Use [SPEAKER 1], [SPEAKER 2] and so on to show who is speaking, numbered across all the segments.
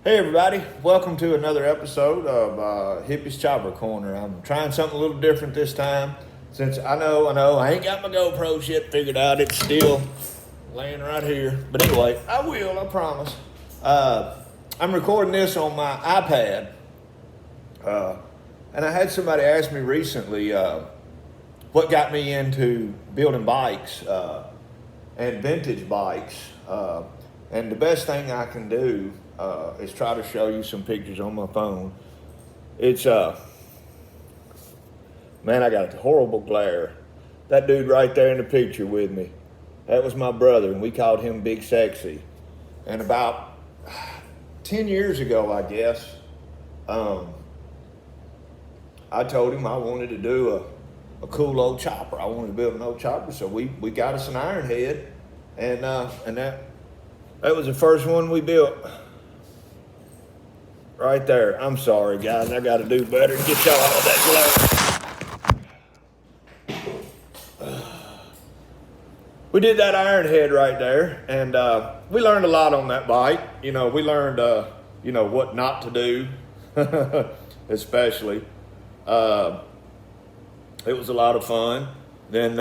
[SPEAKER 1] Hey everybody, welcome to another episode of Hippie's Chopper Corner. I'm trying something a little different this time since I know, I ain't got my GoPro shit figured out. It's still laying right here. But anyway, I promise. I'm recording this on my iPad. And I had somebody ask me recently what got me into building bikes and vintage bikes. And the best thing I can do is try to show you some pictures on my phone. It's, man, I got a horrible glare. That dude right there in the picture with me, that was my brother, and we called him Big Sexy. And about 10 years ago, I guess, I told him I wanted to do a cool old chopper. I wanted to build an old chopper, so we got us an iron head, and that was the first one we built. Right there. I'm sorry, guys. I got to do better and get y'all out of that glare. We did that iron head right there, and we learned a lot on that bike. You know, we learned, what not to do, especially. It was a lot of fun. Then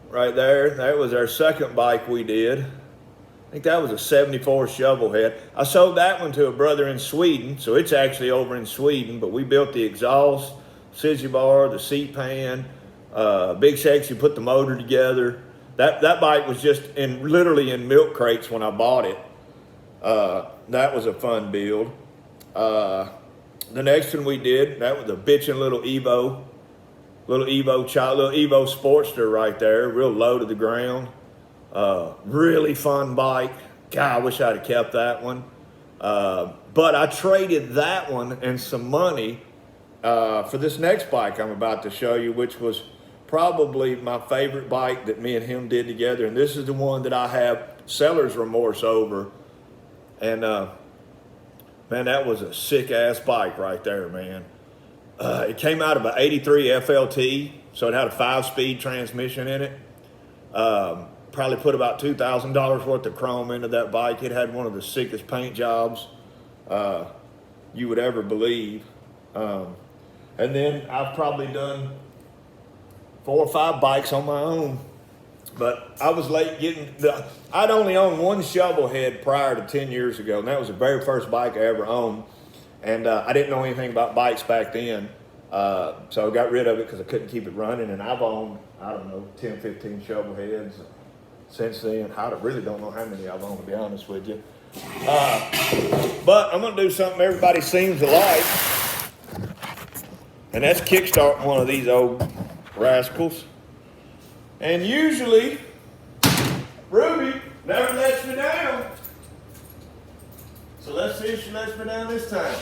[SPEAKER 1] right there, that was our second bike we did. I think that was a 74 Shovelhead. I sold that one to a brother in Sweden, so it's actually over in Sweden, but we built the exhaust, scissor bar, the seat pan, Big Sexy put the motor together. That bike was just literally in milk crates when I bought it. That was a fun build. The next one we did, that was a bitchin' little Evo Sportster right there, real low to the ground. Really fun bike. God, I wish I'd have kept that one. But I traded that one and some money for this next bike I'm about to show you, which was probably my favorite bike that me and him did together. And this is the one that I have seller's remorse over. And man, that was a sick ass bike right there, man. It came out of an 83 FLT, so it had a 5-speed transmission in it. Probably put about $2,000 worth of chrome into that bike. It had one of the sickest paint jobs you would ever believe. And then I've probably done 4 or 5 bikes on my own. But I was late I'd only owned one Shovelhead prior to 10 years ago, and that was the very first bike I ever owned. And I didn't know anything about bikes back then. So I got rid of it because I couldn't keep it running. And I've owned, 10, 15 Shovelheads since then. I really don't know how many I've owned, to be honest with you. But I'm going to do something everybody seems to like. And that's kickstart one of these old rascals. And usually, Ruby never lets me down. So let's see if she lets me down this time.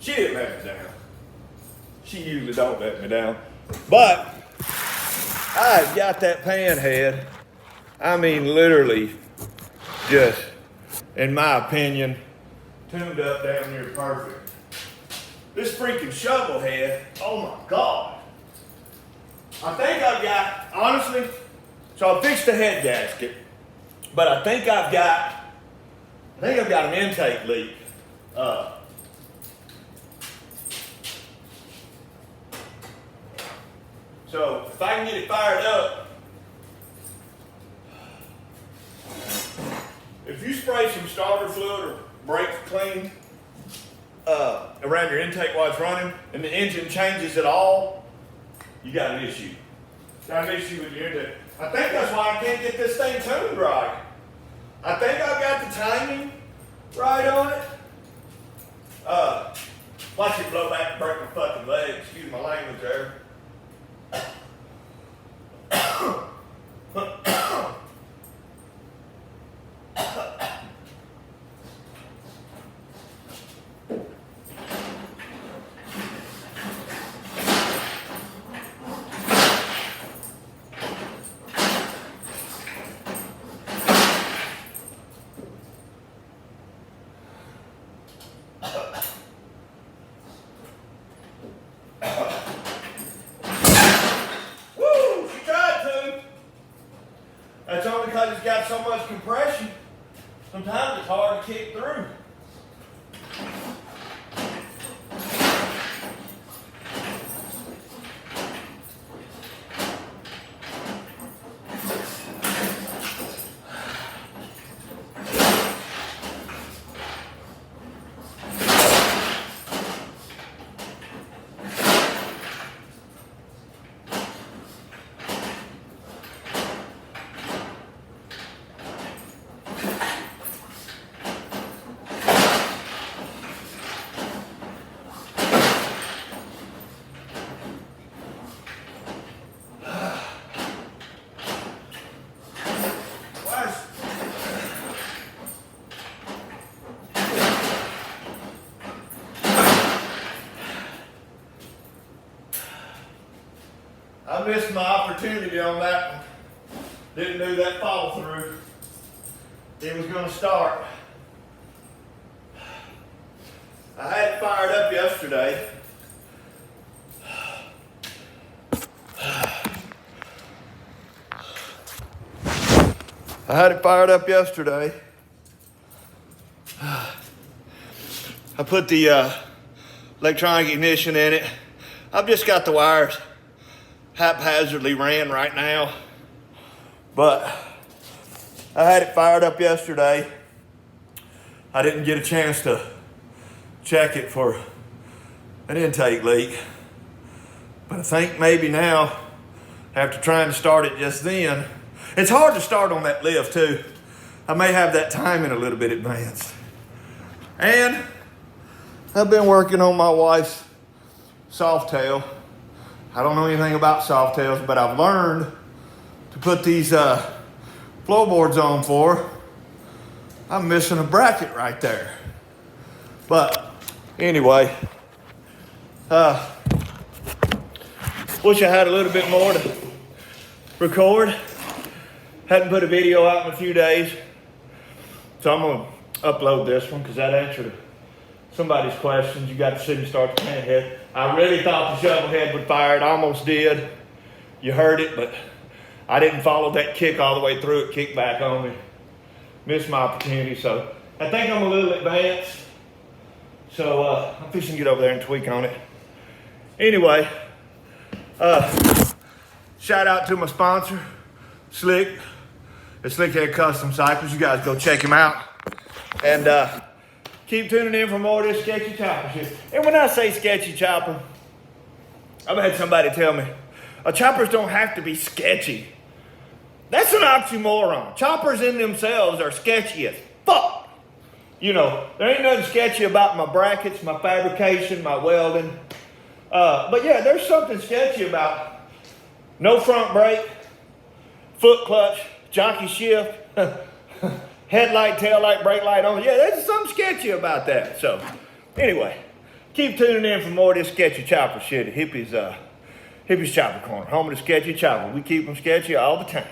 [SPEAKER 1] She didn't let me down. She usually don't let me down. But I've got that pan head. I mean, literally just, in my opinion, tuned up down near perfect. This freaking Shovelhead, oh my God. I think I've got, honestly, so I fixed the head gasket, but I think I've got an intake leak. So if I can get it fired up, if you spray some starter fluid or brake clean around your intake while it's running and the engine changes at all, you got an issue. Got an issue with your intake. I think that's why I can't get this thing tuned right. I think I've got the timing right on it. Watch it blow back and break my fucking leg. Excuse my language there. Sometimes it's hard to kick through. I missed my opportunity on that one. Didn't do that follow through. It was going to start. I had it fired up yesterday. I put the electronic ignition in it. I've just got the wires haphazardly ran right now, but I had it fired up yesterday. I didn't get a chance to check it for an intake leak, but I think maybe now, after trying to start it just then, it's hard to start on that lift too. I may have that timing a little bit advanced. And I've been working on my wife's Softail. I don't know anything about Softails, but I've learned to put these floorboards on for her. I'm missing a bracket right there. But anyway, wish I had a little bit more to record. Hadn't put a video out in a few days. So I'm gonna upload this one because that answered somebody's questions. You got to see me start the pan head. I really thought the Shovelhead would fire. It almost did. You heard it, but I didn't follow that kick all the way through. It kicked back on me. Missed my opportunity. So I think I'm a little advanced. So I'm fixing to get over there and tweak on it. Anyway, shout out to my sponsor, Slick. It's Slickhead Custom Cycles. You guys go check him out. And keep tuning in for more of this sketchy chopper shit. And when I say sketchy chopper, I've had somebody tell me, choppers don't have to be sketchy. That's an oxymoron. Choppers in themselves are sketchy as fuck. You know, there ain't nothing sketchy about my brackets, my fabrication, my welding. But yeah, there's something sketchy about no front brake, foot clutch, jockey shift, headlight, tail light, brake light on. Yeah, there's something sketchy about that. So, anyway, keep tuning in for more of this sketchy chopper shit at Hippie's Chopper Corner, home of the sketchy chopper. We keep them sketchy all the time.